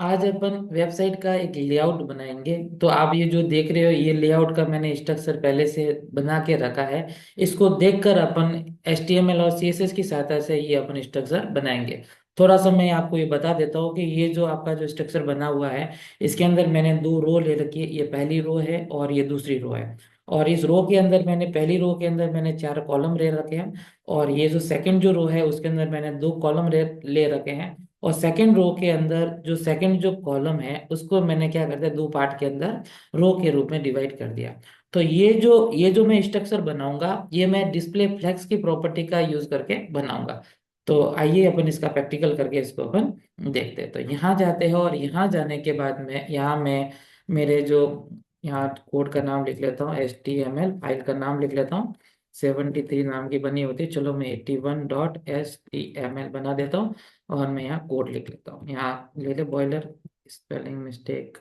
आज अपन वेबसाइट का एक लेआउट बनाएंगे। तो आप ये जो देख रहे हो, ये लेआउट का मैंने स्ट्रक्चर पहले से बना के रखा है। इसको देखकर अपन HTML और CSS की सहायता से ये अपन स्ट्रक्चर बनाएंगे। थोड़ा सा मैं आपको ये बता देता हूँ कि ये जो आपका जो स्ट्रक्चर बना हुआ है, इसके अंदर मैंने दो रो ले रखी है। ये पहली रो है और ये दूसरी रो है। और इस रो के अंदर मैंने पहली रो के अंदर मैंने चार कॉलम ले रखे हैं। और ये जो सेकंड जो रो है उसके अंदर मैंने दो कॉलम ले रखे हैं। और सेकंड रो के अंदर जो सेकंड जो कॉलम है उसको मैंने क्या कर दिया, दो पार्ट के अंदर रो के रूप में डिवाइड कर दिया। तो ये जो मैं स्ट्रक्चर बनाऊंगा, ये मैं डिस्प्ले फ्लेक्स की प्रॉपर्टी का यूज करके बनाऊंगा। तो आइए अपन इसका प्रैक्टिकल करके इसको अपन देखते हैं। तो यहाँ जाते हैं और यहाँ जाने के बाद में यहाँ मैं मेरे जो यहाँ कोड का नाम लिख लेता हूँ, HTML फाइल का नाम लिख लेता हूँ। 73 नाम की बनी होती है, चलो मैं 81.html बना देता हूँ। और मैं यहाँ कोड लिख लेता हूँ। यहाँ ले ले बॉयलर, स्पेलिंग मिस्टेक,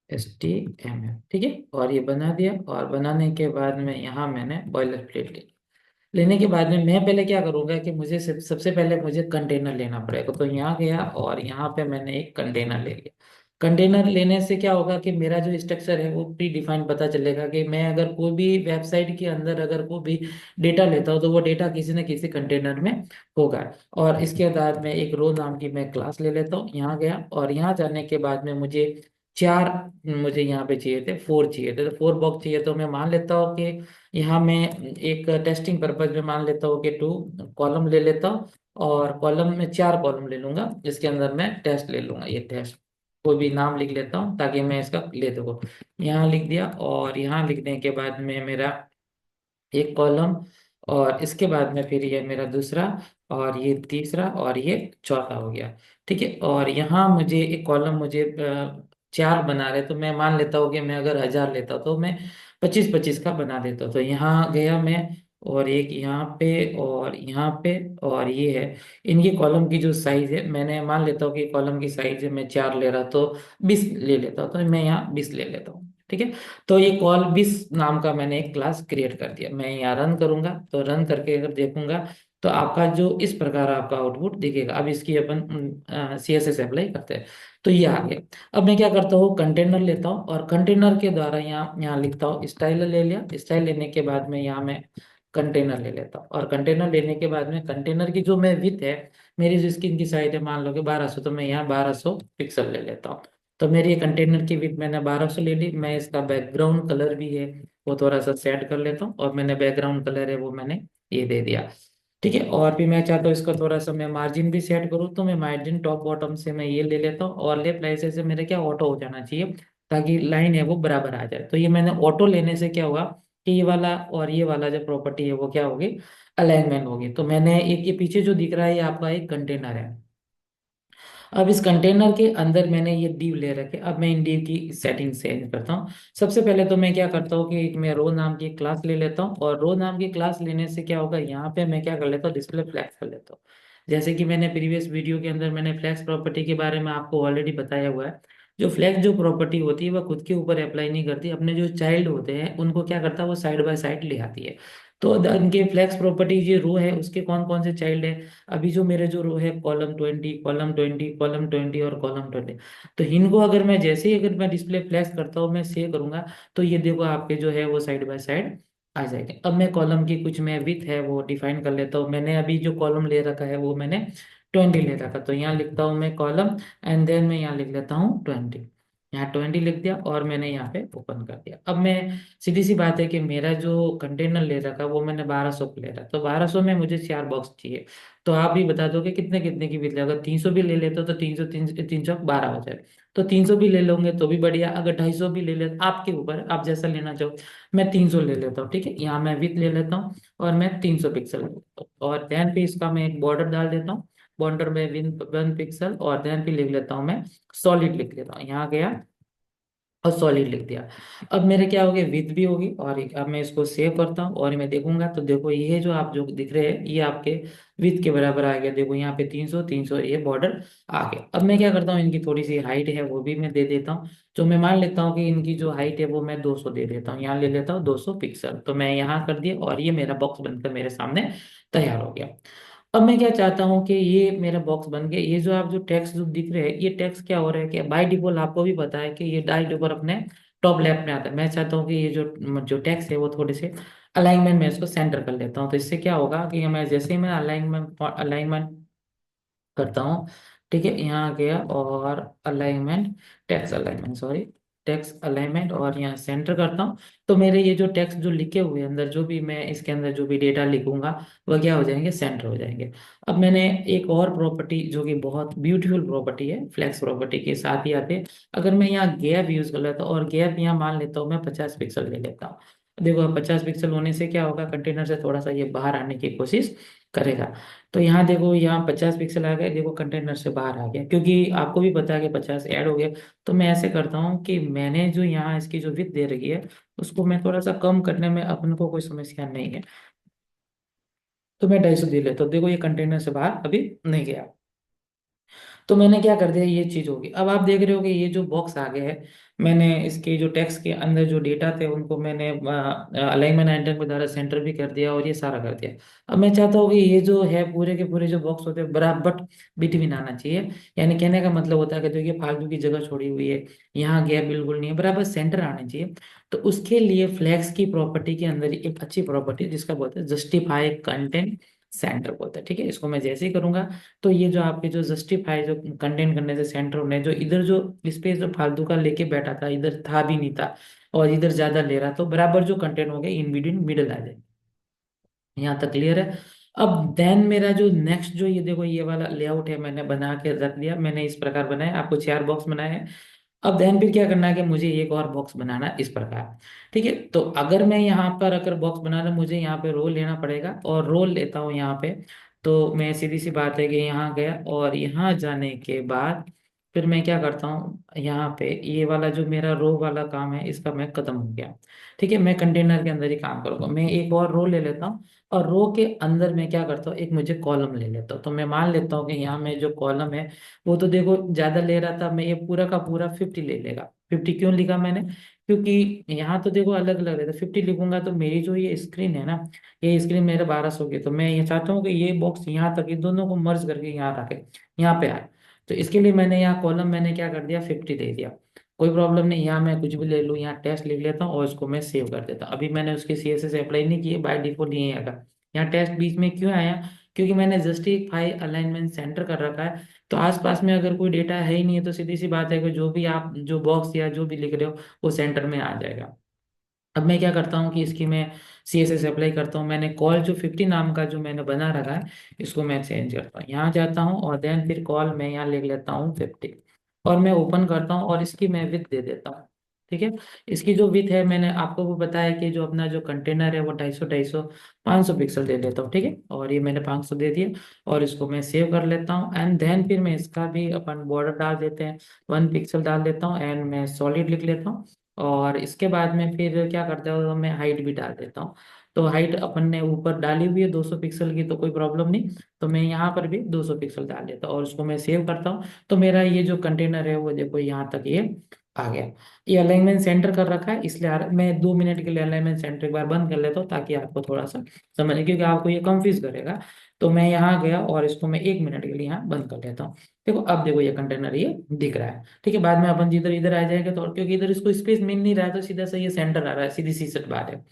HTML, ठीक है। और ये बना दिया। और बनाने के बाद में यहाँ मैंने बॉयलर प्लेट लेने के बाद में मैं पहले क्या करूँगा कि मुझे सबसे पहले मुझे कंटेनर लेना पड़ेगा। तो यहाँ गया और यहाँ पे मैंने एक कंटेनर ले लिया। कंटेनर लेने से क्या होगा कि मेरा जो स्ट्रक्चर है वो प्री डिफाइंड पता चलेगा कि मैं अगर कोई भी वेबसाइट के अंदर अगर कोई भी डेटा लेता हूँ तो वो डेटा किसी न किसी कंटेनर में होगा। और इसके बाद में एक रो नाम की मैं क्लास ले लेता हूँ। यहाँ गया और यहाँ जाने के बाद में चार मुझे यहाँ पे चाहिए थे, फोर चाहिए थे। तो फोर बॉक्स चाहिए, तो मैं मान लेता हूँ कि यहाँ मैं एक टेस्टिंग पर्पज में मान लेता हूँ कि टू कॉलम ले लेता हूँ। और कॉलम में चार कॉलम ले लूंगा, जिसके अंदर मैं टेस्ट ले लूंगा। ये टेस्ट कोई भी नाम लिख लेता हूँ ताकि मैं इसका ले सकूँ। यहाँ लिख दिया और यहाँ लिखने के बाद में मेरा एक कॉलम, और इसके बाद में फिर ये मेरा दूसरा, और ये तीसरा, और ये चौथा हो गया। ठीक है। और यहाँ मुझे एक कॉलम मुझे चार बना रहे, तो मैं मान लेता हूँ कि मैं अगर 1000 लेता तो मैं 25-25 का बना देता। तो यहाँ गया मैं, और एक यहाँ पे और यहाँ पे, और ये है। इनकी कॉलम की जो साइज है, मैंने मान लेता हूँ कि कॉलम की साइज है, मैं चार ले रहा तो 20 ले लेता हूँ। तो मैं यहाँ 20 ले लेता हूँ, ठीक है। तो ये कॉल 20 नाम का मैंने एक क्लास क्रिएट कर दिया। मैं यहाँ रन करूंगा, तो रन करके अगर देखूंगा तो आपका जो इस प्रकार आपका आउटपुट दिखेगा। अब इसकी अपन CSS अप्लाई करते हैं। तो ये आ गया। अब मैं क्या करता हूँ, कंटेनर लेता हूँ और कंटेनर के द्वारा यहाँ यहाँ लिखता हूँ स्टाइल। ले लिया स्टाइल, लेने के बाद में यहाँ मैं कंटेनर ले लेता हूँ। और कंटेनर लेने के बाद में कंटेनर की जो मैं विथ है, मेरी जो स्क्रीन की साइज है मान लो कि 1200, तो मैं यहाँ 1200 पिक्सल ले लेता हूँ। तो मेरी कंटेनर की विड्थ मैंने 1200 ले ली। मैं इसका बैकग्राउंड कलर भी है वो थोड़ा सा सेट कर लेता हूँ, और मैंने बैकग्राउंड कलर है वो मैंने ये दे दिया, ठीक है। और भी मैं चाहता हूँ इसका थोड़ा सा मैं मार्जिन भी सेट करूँ, तो मैं मार्जिन टॉप बॉटम से मैं ये ले लेता हूँ। और लेफ्ट राइट साइड से मेरे क्या ऑटो हो जाना चाहिए, ताकि लाइन है वो बराबर आ जाए। तो ये मैंने ऑटो लेने से क्या हुआ कि ये वाला और ये वाला जो प्रॉपर्टी है वो क्या होगी, अलाइनमेंट होगी। तो मैंने एक, ये पीछे जो दिख रहा है ये आपका एक कंटेनर है। अब इस कंटेनर के अंदर मैंने ये div ले रखे। अब मैं इन div की सेटिंग चेंज करता हूँ। सबसे पहले तो मैं क्या करता हूँ कि एक मैं रो नाम की क्लास ले लेता हूँ। और रो नाम की क्लास लेने से क्या होगा, यहाँ पे मैं क्या कर लेता हूँ, डिस्प्ले फ्लैक्स कर लेता हूँ। जैसे कि मैंने प्रीवियस वीडियो के अंदर मैंने फ्लैक्स प्रॉपर्टी के बारे में आपको ऑलरेडी बताया हुआ है। जो फ्लैक्स जो प्रॉपर्टी होती है वह खुद के ऊपर अप्लाई नहीं करती, अपने जो चाइल्ड होते हैं उनको क्या करता है, वो साइड बाय साइड ले आती है। तो इनके फ्लैक्स प्रॉपर्टी जो रो है उसके कौन कौन से चाइल्ड है, अभी जो मेरे जो रो है कॉलम 20, कॉलम 20, कॉलम 20 और कॉलम 20। तो इनको अगर मैं जैसे ही अगर मैं डिस्प्ले फ्लैश करता हूँ, मैं सेव करूंगा, तो ये देखो आपके जो है वो साइड बाय साइड आ जाएंगे। अब मैं कॉलम की कुछ मैं विथ है वो डिफाइन कर लेता हूँ। मैंने अभी जो कॉलम ले रखा है वो मैंने 20 ले रखा। तो यहाँ लिखता हूँ मैं कॉलम, एंड देन मैं यहाँ लिख लेता हूँ 20। यहाँ 20 लिख दिया और मैंने यहाँ पे ओपन कर दिया। अब मैं, सीधी सी बात है कि मेरा जो कंटेनर ले रखा वो मैंने 1200 का ले रहा, तो 1200 में मुझे चार बॉक्स चाहिए। तो आप भी बता दो कि कितने कितने की बिल है। अगर 300 भी ले लेते हो तो 300 312 हो जाए। तो 300 भी ले लोगे तो भी बढ़िया, अगर 250 भी ले ले, आपके ऊपर है, आप जैसा लेना चाहो। मैं 300 ले लेता हूँ, ठीक है। यहाँ मैं विथ ले लेता हूँ और मैं 300 पिक्सल ले लेता हूँ। और दैन पे इसका मैं एक बॉर्डर डाल देता हूँ। बॉर्डर में 1 पिक्सल, और दैन पे लिख लेता हूँ मैं सॉलिड, लिख लेता हूँ। यहाँ गया और सॉलिड लिख दिया। अब मेरे क्या हो गया, विथ भी होगी। और अब मैं इसको सेव करता हूँ और मैं देखूंगा तो देखो ये जो आप जो दिख रहे हैं ये आपके विथ के बराबर आ गया। देखो यहाँ पे 300 300 ये बॉर्डर आ गया। अब मैं क्या करता हूँ, इनकी थोड़ी सी हाइट है वो भी मैं दे देता हूँ। तो मैं मान लेता हूँ कि इनकी जो हाइट है वो मैं 200 दे देता हूँ। यहाँ ले लेता हूँ 200 पिक्सल। तो मैं यहाँ कर दिया और ये मेरा बॉक्स बनकर मेरे सामने तैयार हो गया। अब मैं क्या चाहता हूँ कि ये मेरा बॉक्स बन गया। ये जो आप जो टेक्स्ट जो दिख रहे हैं, ये टेक्स्ट क्या हो रहा है कि बाय डिफॉल्ट आपको भी पता है कि ये बाय डिफॉल्ट अपने टॉप लेफ्ट में आता है। मैं चाहता हूँ कि ये जो जो टेक्स्ट है वो थोड़े से अलाइनमेंट में इसको सेंटर कर लेता हूँ। तो इससे क्या होगा कि मैं जैसे ही मैं अलाइनमेंट अलाइनमेंट करता हूँ, ठीक है, यहाँ गया और alignment, text alignment, sorry, text alignment, और यहाँ सेंटर करता हूँ। तो मेरे ये जो टेक्स्ट जो लिखे हुए हैं अंदर, जो भी मैं इसके अंदर जो भी डेटा लिखूंगा वह क्या हो जाएंगे, सेंटर हो जाएंगे। अब मैंने एक और प्रॉपर्टी जो कि बहुत ब्यूटीफुल प्रॉपर्टी है, फ्लेक्स प्रॉपर्टी के साथ ही आते हैं। अगर मैं यहाँ गैप यूज कर लेता हूँ और गैप यहाँ मान लेता हूँ मैं 50 पिक्सल ले लेता हूँ। देखो 50 पिक्सल होने से क्या होगा, कंटेनर से थोड़ा सा ये बाहर आने की कोशिश करेगा। तो यहाँ देखो, यहाँ 50 पिक्सल आ गए, देखो कंटेनर से बाहर आ गया, क्योंकि आपको भी पता है कि 50 ऐड हो गया। तो मैं ऐसे करता हूँ कि मैंने जो यहाँ इसकी जो विड्थ दे रखी है उसको मैं थोड़ा सा कम करने में अपन को कोई समस्या नहीं है। तो मैं 250 दे लेता हूँ। देखो ये कंटेनर से बाहर अभी नहीं गया। तो मैंने क्या कर दिया, ये चीज होगी। अब आप देख रहे हो कि ये जो बॉक्स आ गया है, मैंने इसके जो टेक्स्ट के अंदर जो डेटा थे उनको मैंने अलाइनमेंट एंटर के द्वारा सेंटर भी कर दिया और ये सारा कर दिया। अब मैं चाहता हूँ कि ये जो है पूरे के पूरे जो बॉक्स होते हैं बराबर बिटवीन आना चाहिए। यानी कहने का मतलब होता है कि देखिए फालतू की जगह छोड़ी हुई है, यहाँ गैप बिल्कुल नहीं है, बराबर सेंटर आने चाहिए। तो उसके लिए फ्लैक्स की प्रॉपर्टी के अंदर एक अच्छी प्रॉपर्टी जिसका बोलते हैं जस्टिफाई कंटेंट सेंटर बोलते हैं। ठीक है, इसको मैं जैसे ही करूंगा तो ये जो आपके जो जस्टिफाई जो कंटेंट करने से सेंटर होने, जो इधर जो स्पेस जो फालतू का लेके बैठा था, इधर था भी नहीं था और इधर ज्यादा ले रहा, तो बराबर जो कंटेंट हो गया इन बिटवीन मिडल आ जाए। यहाँ तक क्लियर है। अब देन मेरा जो नेक्स्ट जो ये देखो ये वाला लेआउट है मैंने बना के रख दिया। मैंने इस प्रकार बनाया, आपको 4 बॉक्स बनाए हैं। अब देन फिर क्या करना है कि मुझे एक और बॉक्स बनाना है इस प्रकार। ठीक है, तो अगर मैं यहाँ पर अगर बॉक्स बनाना, मुझे यहाँ पे रोल लेना पड़ेगा और रोल लेता हूँ यहाँ पे। तो मैं सीधी सी बात है कि यहाँ गया और यहाँ जाने के बाद फिर मैं क्या करता हूँ, यहाँ पे ये वाला जो मेरा रो वाला काम है इसका मैं खत्म हो गया। ठीक है, मैं कंटेनर के अंदर ही काम करूंगा। मैं एक और रो ले लेता हूँ और रो के अंदर मैं क्या करता हूँ, एक मुझे कॉलम ले लेता हूँ। तो मैं मान लेता हूँ कि यहाँ में जो कॉलम है वो तो देखो ज्यादा ले रहा था, मैं ये पूरा का पूरा 50 ले लेगा। 50 क्यों लिखा मैंने, क्योंकि यहाँ तो देखो अलग अलग रहता है। 50 लिखूंगा तो मेरी जो ये स्क्रीन है ना, ये स्क्रीन मेरे 1200 की, तो मैं ये चाहता हूँ कि ये बॉक्स यहाँ तक, इन दोनों को मर्ज करके यहाँ रखे, यहाँ पे आए। तो इसके लिए मैंने यहाँ कॉलम मैंने क्या कर दिया, 50 दे दिया। कोई प्रॉब्लम नहीं, यहाँ मैं कुछ भी ले लूँ, यहाँ टेस्ट लिख लेता हूँ और इसको मैं सेव कर देता हूँ। अभी मैंने उसके CSS अप्लाई नहीं किए, बाय डिफॉल्ट यही आएगा। यहाँ टेस्ट बीच में क्यों आया, क्योंकि मैंने जस्टिफाई अलाइनमेंट सेंटर कर रखा है। तो आसपास में अगर कोई डेटा है ही नहीं है तो सीधी सी बात है कि जो भी आप जो बॉक्स या जो भी लिख रहे हो वो सेंटर में आ जाएगा। अब मैं क्या करता हूँ कि इसकी मैं CSS अप्लाई करता हूँ। मैंने कॉल जो 50 नाम का जो मैंने बना रखा है इसको मैं चेंज करता हूँ, यहाँ जाता हूँ और देन फिर कॉल मैं यहाँ लिख लेता हूँ 50 और मैं ओपन करता हूँ और इसकी मैं विथ दे देता हूँ। ठीक है, इसकी जो विथ है मैंने आपको वो बताया कि जो अपना जो कंटेनर है वो 250 500 पिक्सल दे देता हूँ। ठीक है, और ये मैंने 500 दे दिया और इसको मैं सेव कर लेता हूँ। एंड देन फिर मैं इसका भी अपन बॉर्डर डाल देते हैं, 1 पिक्सल डाल देता हूँ एंड मैं सॉलिड लिख लेता हूँ। और इसके बाद में फिर क्या करता हूँ, मैं हाइट भी डाल देता हूँ। तो हाइट अपन ने ऊपर डाली हुई है 200 पिक्सल की, तो कोई प्रॉब्लम नहीं। तो मैं यहाँ पर भी 200 पिक्सल डाल देता हूँ और उसको मैं सेव करता हूँ। तो मेरा ये जो कंटेनर है वो देखो यहाँ तक ये आ गया। ये अलाइनमेंट सेंटर कर रखा है, इसलिए मैं 2 मिनट के लिए अलाइनमेंट सेंटर एक बार बंद कर लेता हूँ ताकि आपको थोड़ा सा समझे, क्योंकि आपको ये कंफ्यूज करेगा। तो मैं यहाँ गया और इसको मैं 1 मिनट के लिए यहाँ बंद कर लेता हूँ। देखो अब देखो ये कंटेनर ये दिख रहा है। ठीक है, बाद में अपन जिधर इधर आ जाएंगे तो, क्योंकि इधर इसको स्पेस मिल नहीं रहा है तो सीधा सा ये सेंटर आ रहा है, सीधी सी सट बात है।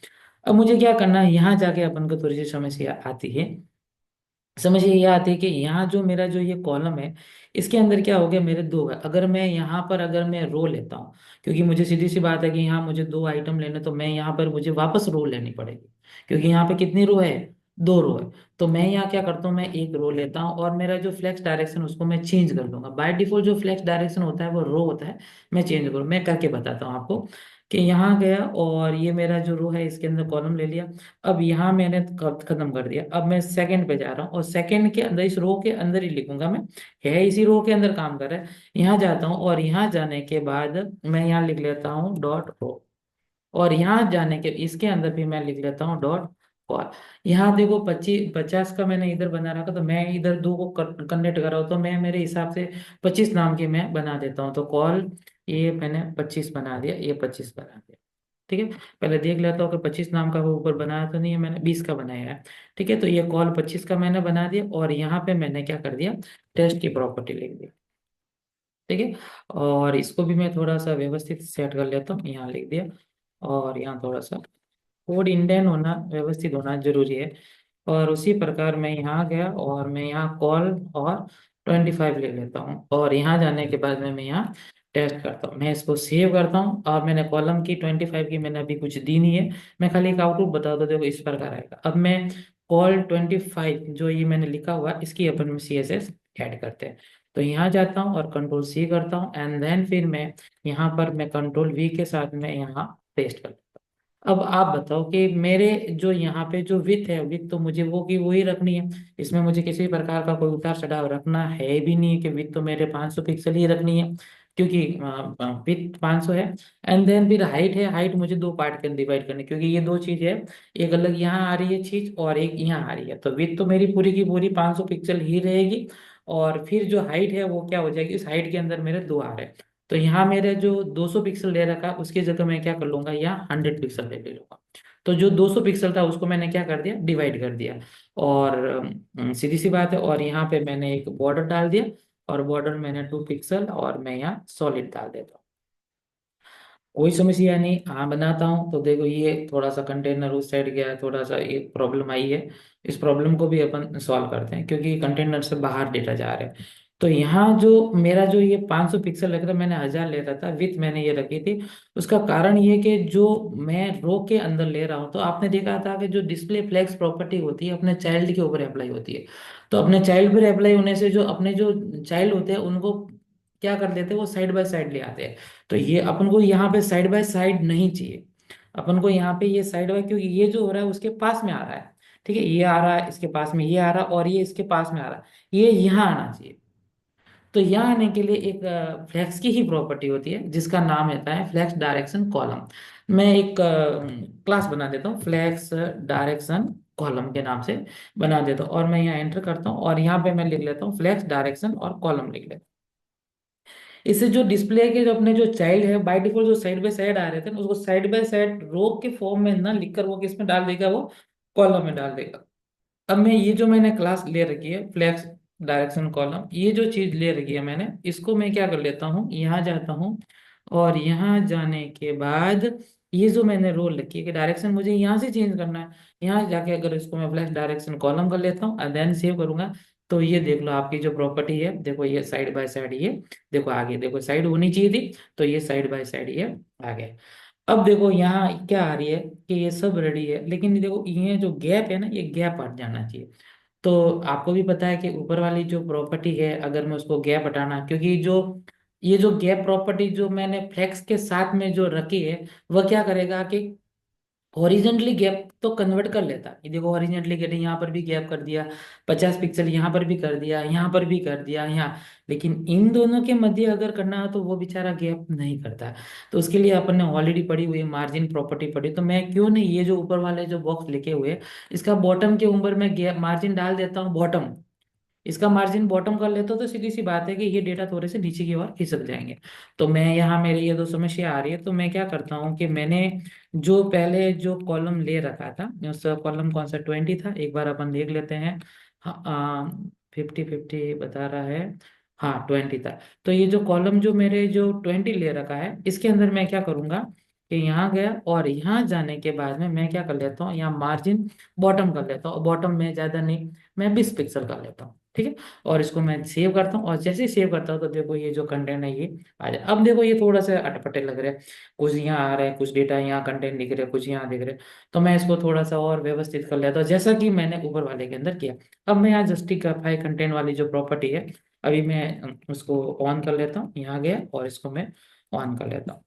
अब मुझे क्या करना है, यहाँ जाके अपन को थोड़ी सी समस्या आती है। समझिए ये आती है कि यहाँ जो मेरा जो ये कॉलम है इसके अंदर क्या हो गया, मेरे दो है। अगर मैं यहाँ पर अगर मैं रो लेता हूँ, क्योंकि मुझे सीधी सी बात है कि यहाँ मुझे 2 आइटम लेने, तो मैं यहाँ पर मुझे वापस रो लेनी पड़ेगी, क्योंकि यहाँ पे कितनी रो है, 2 रो है। तो मैं यहाँ क्या करता हूँ, मैं एक रो लेता हूँ और मेरा जो फ्लेक्स डायरेक्शन उसको मैं चेंज कर दूंगा। बाय डिफॉल्ट जो फ्लेक्स डायरेक्शन होता है वो रो होता है, मैं चेंज करूँ, मैं करके बताता हूँ आपको। कि यहाँ गया और ये मेरा जो रो है इसके अंदर कॉलम ले लिया। अब यहाँ मैंने खत्म कर दिया। अब मैं सेकंड पे जा रहा हूँ और सेकंड के अंदर इस रो के अंदर ही लिखूंगा मैं, है इसी रो के अंदर काम कर रहा है। यहाँ जाता हूँ और यहाँ जाने के बाद मैं यहाँ लिख लेता हूँ डॉट रो, और यहाँ जाने के इसके अंदर भी मैं लिख लेता हूँ डॉट कॉल। यहाँ देखो 50 का मैंने इधर बना रखा, तो मैं इधर दो को कनेक्ट कर रहा हूँ, तो मैं मेरे हिसाब से 25 नाम की मैं बना देता हूँ। तो कॉल ये मैंने 25 बना दिया, ये 25 बना दिया। ठीक है, पहले देख लेता हूँ कि 25 नाम का वो ऊपर बनाया तो नहीं है, मैंने 20 का बनाया है। ठीक है, तो ये कॉल 25 का मैंने बना दिया, और यहाँ पे मैंने क्या कर दिया, टेस्ट की प्रॉपर्टी लिख दी। ठीक है, और इसको भी मैं थोड़ा सा व्यवस्थित सेट कर लेता हूँ, यहाँ लिख दिया। और यहाँ थोड़ा सा कोड इंडेंट होना, व्यवस्थित होना जरूरी है। और उसी प्रकार मैं यहाँ गया और मैं यहाँ कॉल और 25 ले लेता हूँ, और यहाँ जाने के बाद में मैं यहाँ टेस्ट करता हूँ, मैं इसको सेव करता हूँ। और मैंने कॉलम की 25 की मैंने अभी कुछ दी नहीं है, मैं खाली एक आउटपुट बता दो, देखो इस प्रकार आएगा। अब मैं कॉल 25 जो ये मैंने लिखा हुआ, इसकी अपन में CSS ऐड करते हैं। तो यहाँ जाता हूँ और कंट्रोल C करता हूँ, एंड देन फिर मैं यहाँ पर मैं कंट्रोल V के साथ में यहाँ पेस्ट करता हूँ। अब आप बताओ कि मेरे जो यहाँ पे जो विथ है, विथ तो मुझे वो की वही रखनी है, इसमें मुझे किसी प्रकार का कोई उतार चढ़ाव रखना है भी नहीं है, कि विथ तो मेरे 500 पिक्सल ही रखनी है, क्योंकि विथ 500 है। एंड देन फिर हाइट है, हाइट मुझे दो पार्ट के डिवाइड करनी है, क्योंकि ये दो चीज है, एक अलग यहाँ आ रही है चीज और एक यहाँ आ रही है। तो विथ तो मेरी पूरी की पूरी 500 पिक्सल ही रहेगी, और फिर जो हाइट है वो क्या हो जाएगी, इस हाइट के अंदर मेरे दो आ रहे हैं। तो यहाँ मेरे जो 200 पिक्सल ले रखा है, उसकी जगह मैं क्या कर लूंगा, यहाँ 100 पिक्सल ले लूंगा। तो जो 200 पिक्सल था उसको मैंने क्या कर दिया, डिवाइड कर दिया। और सीधी सी बात है, और यहाँ पे मैंने एक बॉर्डर डाल दिया, और बॉर्डर मैंने 2 पिक्सल, और मैं यहाँ सॉलिड डाल देता हूँ। कोई समस्या नहीं, हाँ बनाता हूँ। तो देखो ये थोड़ा सा कंटेनर उस साइड गया है, थोड़ा सा ये प्रॉब्लम आई है, इस प्रॉब्लम को भी अपन सॉल्व करते हैं, क्योंकि कंटेनर से बाहर डेटा जा रहा है। तो यहाँ जो मेरा जो ये 500 पिक्सल लग रहा है, मैंने 1000 ले रहा था, विथ मैंने ये रखी थी। उसका कारण ये कि जो मैं रो के अंदर ले रहा हूँ, तो आपने देखा था कि जो डिस्प्ले फ्लैग्स प्रॉपर्टी होती है अपने चाइल्ड के ऊपर अप्लाई होती है। तो अपने चाइल्ड पर अप्लाई होने से जो अपने जो चाइल्ड होते हैं उनको क्या कर लेते हैं, वो साइड बाय साइड ले आते हैं। तो ये अपन को यहाँ पे साइड बाय साइड नहीं चाहिए, अपन को यहाँ पे ये साइड बाय, क्योंकि ये जो हो रहा है उसके पास में आ रहा है। ठीक है, ये आ रहा है इसके पास में, ये आ रहा है, और ये इसके पास में आ रहा है, ये यहाँ आना चाहिए। तो यहाँ आने के लिए एक फ्लैक्स की ही प्रॉपर्टी होती है, जिसका नाम होता है फ्लैक्स डायरेक्शन कॉलम। मैं एक क्लास बना देता हूँ, फ्लैक्स डायरेक्शन कॉलम के नाम से बना देता हूँ, और मैं यहाँ एंटर करता हूँ, और यहाँ पे मैं लिख लेता हूँ फ्लैक्स डायरेक्शन और कॉलम लिख लेता हूँ। इससे जो डिस्प्ले के जो अपने जो चाइल्ड है, बाय डिफॉल्ट जो साइड बाय साइड आ रहे थे ना, उसको साइड बाय साइड रो के फॉर्म में ना लिखकर वो किस में डाल देगा, वो कॉलम में डाल देगा। अब मैं ये जो मैंने क्लास ले रखी है फ्लैक्स डायरेक्शन कॉलम, ये जो चीज ले रखी है मैंने, इसको मैं क्या कर लेता हूँ, यहाँ जाता हूँ, और यहाँ जाने के बाद ये जो मैंने रोल रखी है कि डायरेक्शन मुझे यहाँ से चेंज करना है, यहाँ जाके अगर इसको मैं फ्लैक्स डायरेक्शन कॉलम कर लेता हूँ और देन सेव करूंगा, तो ये देख लो आपकी जो प्रॉपर्टी है, देखो ये साइड बाय साइड, ये देखो आगे, देखो साइड होनी चाहिए थी, तो ये साइड बाय साइड ये आ गया। अब देखो यहाँ क्या आ रही है कि ये सब रेडी है, लेकिन देखो ये जो गैप है ना, ये गैप हट जाना चाहिए। तो आपको भी पता है कि ऊपर वाली जो प्रॉपर्टी है, अगर मैं उसको गैप हटाना, क्योंकि जो ये जो गैप प्रॉपर्टी जो मैंने फ्लेक्स के साथ में जो रखी है, वह क्या करेगा कि हॉरिजेंटली गैप तो कन्वर्ट कर लेता है। ये देखो हॉरिजेंटली गैप यहाँ पर भी गैप कर दिया, 50 पिक्सल यहाँ पर भी कर दिया, यहाँ पर भी कर दिया, यहाँ। लेकिन इन दोनों के मध्य अगर करना हो तो वो बेचारा गैप नहीं करता। तो उसके लिए अपन ने ऑलरेडी पढ़ी हुई मार्जिन प्रॉपर्टी पढ़ी, तो मैं क्यों नहीं ये जो ऊपर वाले जो बॉक्स लिखे हुए हैं, इसका बॉटम के ऊपर मैं गैप मार्जिन डाल देता हूँ, बॉटम। इसका मार्जिन बॉटम कर लेता हूँ, तो सीधी सी बात है कि ये डेटा थोड़े से नीचे की ओर खिसक जाएंगे। तो मैं यहाँ मेरी ये दो समस्या आ रही है, तो मैं क्या करता हूँ कि मैंने जो पहले जो कॉलम ले रखा था, उस कॉलम कौन सा 20 था, एक बार अपन देख लेते हैं। हाँ, 50-50 बता रहा है, हाँ 20 था। तो ये जो कॉलम जो मेरे जो 20 ले रखा है, इसके अंदर मैं क्या करूंगा कि यहाँ गया, और यहाँ जाने के बाद में मैं क्या कर लेता हूँ, यहाँ मार्जिन बॉटम कर लेता हूँ, बॉटम में ज्यादा नहीं, मैं 20 पिक्सल कर लेता हूँ। ठीक है, और इसको मैं सेव करता हूँ, और जैसे ही सेव करता हूँ तो देखो ये जो कंटेंट है ये आ जाए। अब देखो ये थोड़ा सा अटपटे लग रहे हैं, कुछ यहाँ आ रहा है, कुछ डेटा यहाँ कंटेंट दिख रहे हैं, कुछ यहाँ दिख रहे हैं। तो मैं इसको थोड़ा सा और व्यवस्थित कर लेता हूँ, जैसा कि मैंने ऊपर वाले के अंदर किया। अब मैं यहाँ जस्टिफाई कंटेंट वाली जो प्रॉपर्टी है, अभी मैं उसको ऑन कर लेता हूँ, यहाँ गया और इसको मैं ऑन कर लेता हूँ।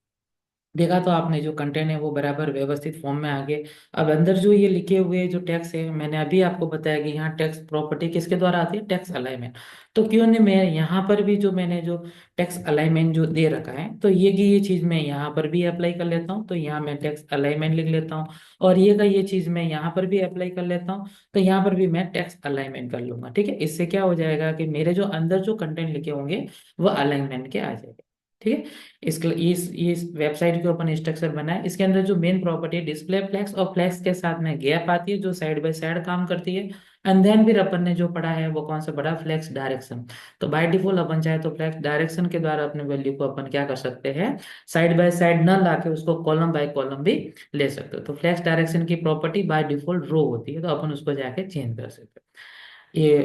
देखा तो आपने जो कंटेंट है वो बराबर व्यवस्थित फॉर्म में आ गए। अब अंदर जो ये लिखे हुए जो टैक्स है, मैंने अभी आपको बताया कि यहाँ टैक्स प्रॉपर्टी किसके द्वारा आती है, टैक्स अलाइनमेंट। तो क्यों नहीं मैं यहाँ पर भी जो मैंने जो टैक्स अलाइनमेंट जो दे रखा है, तो ये की ये चीज मैं यहाँ पर भी अप्लाई कर लेता हूँ, तो यहाँ मैं टैक्स अलाइनमेंट लिख लेता हूँ। और ये का ये चीज मैं यहाँ पर भी अप्लाई कर लेता हूँ, तो यहाँ पर भी मैं टैक्स अलाइनमेंट कर लूंगा। ठीक है, इससे क्या हो जाएगा कि मेरे जो अंदर जो कंटेंट लिखे होंगे वो अलाइनमेंट के आ जाएंगे। ठीक है। इस वेबसाइट के ओपन स्ट्रक्चर बना है, इसके अंदर जो मेन प्रॉपर्टी है डिस्प्ले फ्लेक्स, और फ्लेक्स के साथ में गैप आती है जो साइड बाय साइड काम करती है। एंड देन फिर अपन ने जो पढ़ा है वो कौन सा पढ़ा, फ्लेक्स डायरेक्शन। तो बाय डिफॉल्ट अपन चाहे तो फ्लेक्स डायरेक्शन के द्वारा अपने वैल्यू को अपन क्या कर सकते हैं, साइड बाय साइड न लाके उसको कॉलम बाय कॉलम भी ले सकते हो। तो फ्लेक्स डायरेक्शन की प्रॉपर्टी बाय डिफॉल्ट रो होती है, तो अपन उसको जाके चेंज कर सकते हैं। ये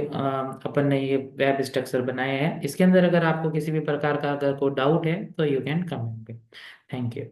अपन ने ये वेब स्ट्रक्चर बनाए हैं। इसके अंदर अगर आपको किसी भी प्रकार का अगर कोई डाउट है तो यू कैन कमेंट पे। Thank you.